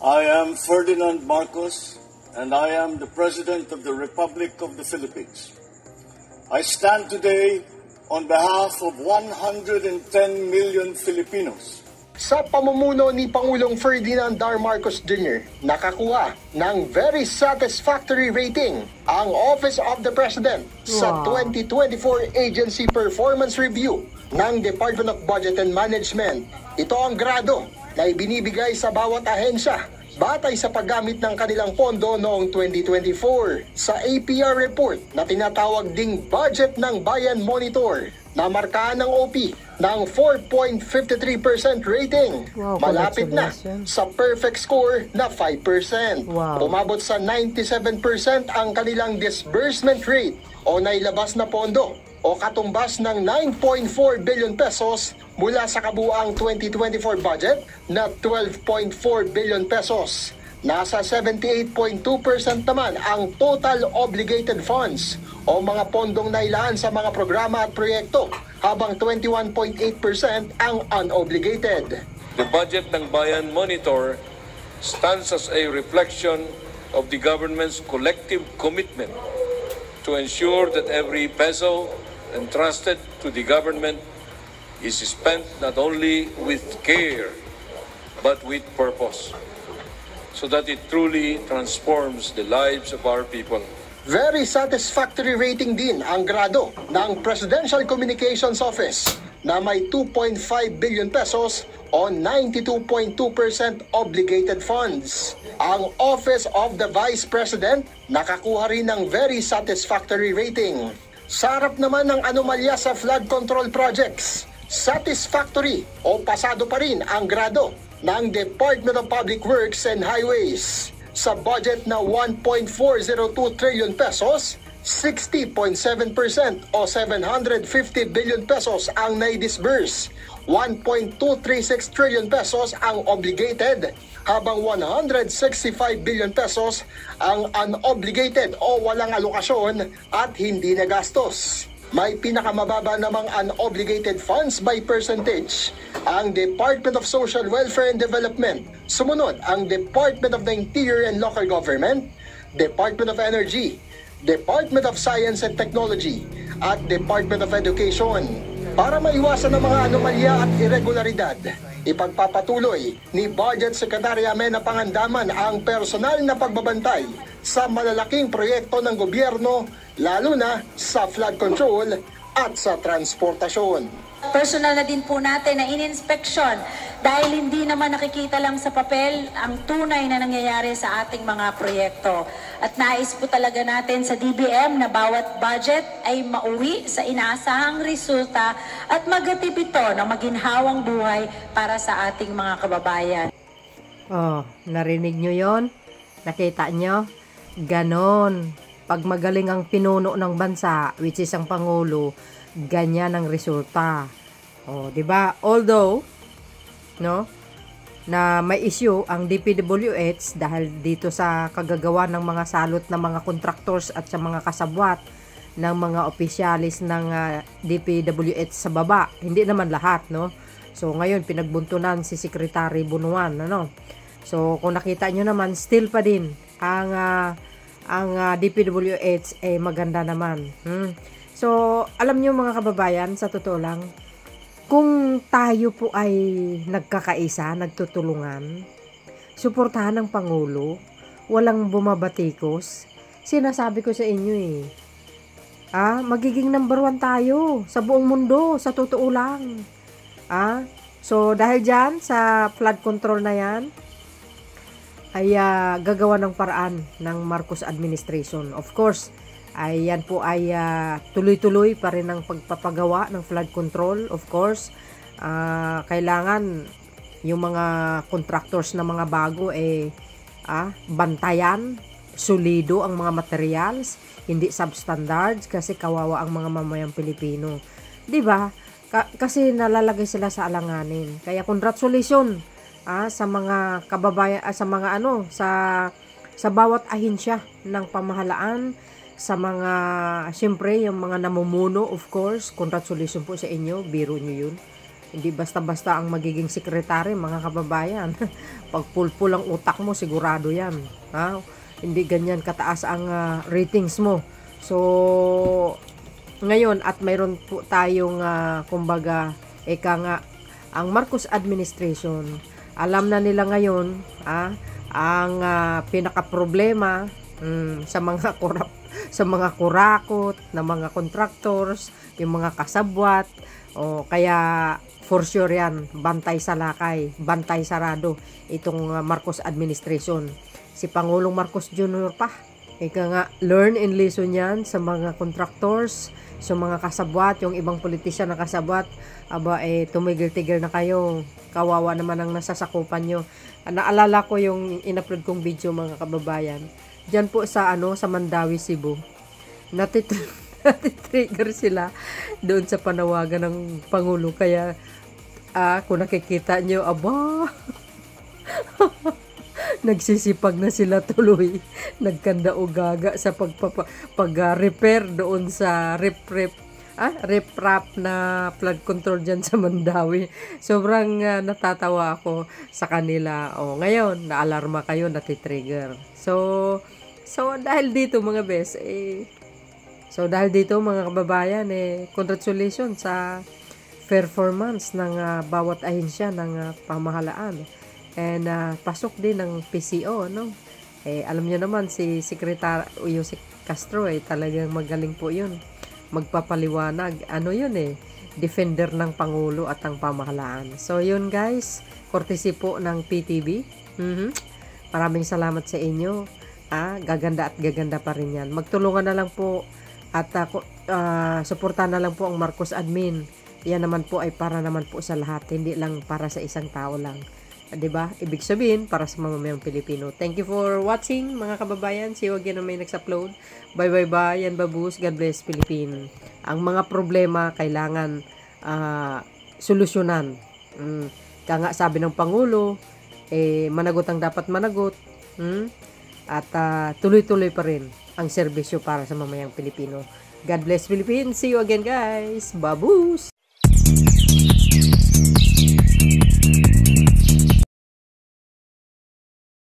I am Ferdinand Marcos, and I am the President of the Republic of the Philippines. I stand today on behalf of 110 million Filipinos. Sa pamumuno ni Pangulong Ferdinand R. Marcos Jr., nakakuha ng very satisfactory rating ang Office of the President sa 2024 Agency Performance Review ng Department of Budget and Management. Ito ang grado na ibinibigay sa bawat ahensya batay sa paggamit ng kanilang pondo noong 2024. Sa APR report na tinatawag ding Budget ng Bayan Monitor, namarkahan ng OP ng 4.53% rating. Malapit na sa perfect score na 5%. Umabot sa 97% ang kanilang disbursement rate o nailabas na pondo o katumbas ng 9.4 billion pesos mula sa kabuuang 2024 budget na 12.4 billion pesos. Nasa 78.2% naman ang total obligated funds o mga pondong nailaan sa mga programa at proyekto, habang 21.8% ang unobligated. The budget ng Bayan Monitor stands as a reflection of the government's collective commitment to ensure that every peso entrusted to the government is spent not only with care but with purpose, so that it truly transforms the lives of our people. Very satisfactory rating din ang grado ng Presidential Communications Office na may 2.5 billion pesos o 92.2% obligated funds. Ang Office of the Vice President nakakuha rin ng very satisfactory rating. Sa harap naman ng anomalya sa flood control projects, satisfactory o pasado pa rin ang grado ng Department of Public Works and Highways. Sa budget na 1.402 trillion pesos, 60.7% o 750 billion pesos ang naidisburse. 1.236 trillion pesos ang obligated, habang 165 billion pesos ang unobligated o walang alokasyon at hindi nagastos. May pinakamababa namang unobligated funds by percentage ang Department of Social Welfare and Development. Sumunod ang Department of the Interior and Local Government, Department of Energy, Department of Science and Technology, at Department of Education. Para maiwasan ang mga anomalya at irregularidad, ipagpapatuloy ni Budget Secretary Amenah Pangandaman ang personal na pagbabantay sa malalaking proyekto ng gobyerno, lalo na sa flood control at sa transportasyon. Personal na din po natin na ininspeksyon dahil hindi naman nakikita lang sa papel ang tunay na nangyayari sa ating mga proyekto. At nais po talaga natin sa DBM na bawat budget ay mauwi sa inaasahang resulta at magatid ito ng maginhawang buhay para sa ating mga kababayan. Oh, narinig nyo yon? Nakita nyo? Ganon. Pag magaling ang pinuno ng bansa, which is ang Pangulo, ganyan ang resulta. Oh, 'di ba? Although no, na may issue ang DPWH dahil dito sa kagagawa ng mga salot ng mga contractors at sa mga kasabwat ng mga opisyalis ng DPWH sa baba. Hindi naman lahat, no? So ngayon pinagbuntunan si Secretary Bunuan, ano? So kung nakita nyo naman, still pa din ang DPWH maganda naman. So, alam nyo mga kababayan, sa totoo lang, kung tayo po ay nagkakaisa, nagtutulungan, suportahan ng Pangulo, walang bumabatikos, sinasabi ko sa inyo magiging number 1 tayo sa buong mundo, sa totoo lang. So, dahil dyan, sa flood control na yan, ay gagawa ng paraan ng Marcos administration. Of course, ay yan po ay tuloy-tuloy pa rin ang pagpapagawa ng flood control. Of course, kailangan yung mga contractors na mga bago bantayan, solido ang mga materials, hindi substandards kasi kawawa ang mga mamayang Pilipino. 'Di ba? Kasi nalalagay sila sa alanganin. Kaya congratulations sa mga kababayan, sa mga sa bawat ahensya ng pamahalaan, sa mga, siyempre, yung mga namumuno, of course, congratulations po sa inyo, biro nyo yun. Hindi basta-basta ang magiging sekretary, mga kababayan. Pag pulpul ang utak mo, sigurado yan. Ha? Hindi ganyan kataas ang ratings mo. So, ngayon, at mayroon po tayong, kumbaga, ang Marcos administration, alam na nila ngayon, ang pinaka-problema sa mga kurakot, na mga contractors, yung mga kasabwat, kaya for sure yan, bantay sa lakay, bantay sarado itong Marcos administration. Si Pangulong Marcos Jr. pa, learn and lesson yan sa mga contractors, sa mga kasabwat, yung ibang politisyan na kasabwat, tumigil-tigil na kayo, kawawa naman ang nasasakupan nyo. Naalala ko yung in-upload kong video, mga kababayan, dyan po sa Mandawi, Cebu, natitrigger sila doon sa panawagan ng Pangulo. Kaya kung nakikita nyo, nagsisipag na sila tuloy, nagkanda o gaga sa pag-repair doon sa rip-rap na flood control dyan sa Mandawi. Sobrang natatawa ako sa kanila. Ngayon, naalarma kayo, natitrigger. So dahil dito, mga bes, dahil dito, mga kababayan, congratulations sa performance ng bawat ahensya ng pamahalaan. And pasok din ng PCO, no? Alam niyo naman, si Secretary Yusek Castro, talagang magaling po yun. Magpapaliwanag. Defender ng Pangulo at ng pamahalaan. So, yun guys, courtesy po ng PTV. Maraming salamat sa inyo. Gaganda at gaganda pa rin yan. Magtulungan na lang po at suportahan na lang po ang Marcos admin. Yan naman po ay para naman po sa lahat, hindi lang para sa isang tao lang. 'Di ba? Ibig sabihin para sa mamamayang Pilipino. Thank you for watching, mga kababayan. See you again na may next-upload. Bye. Yan babus. God bless Philippines. Ang mga problema kailangan solusyonan. Kaya nga sabi ng Pangulo, managot ang dapat managot. At tuloy-tuloy pa rin ang serbisyo para sa mamayang Pilipino. God bless Philippines. See you again, guys. Babus!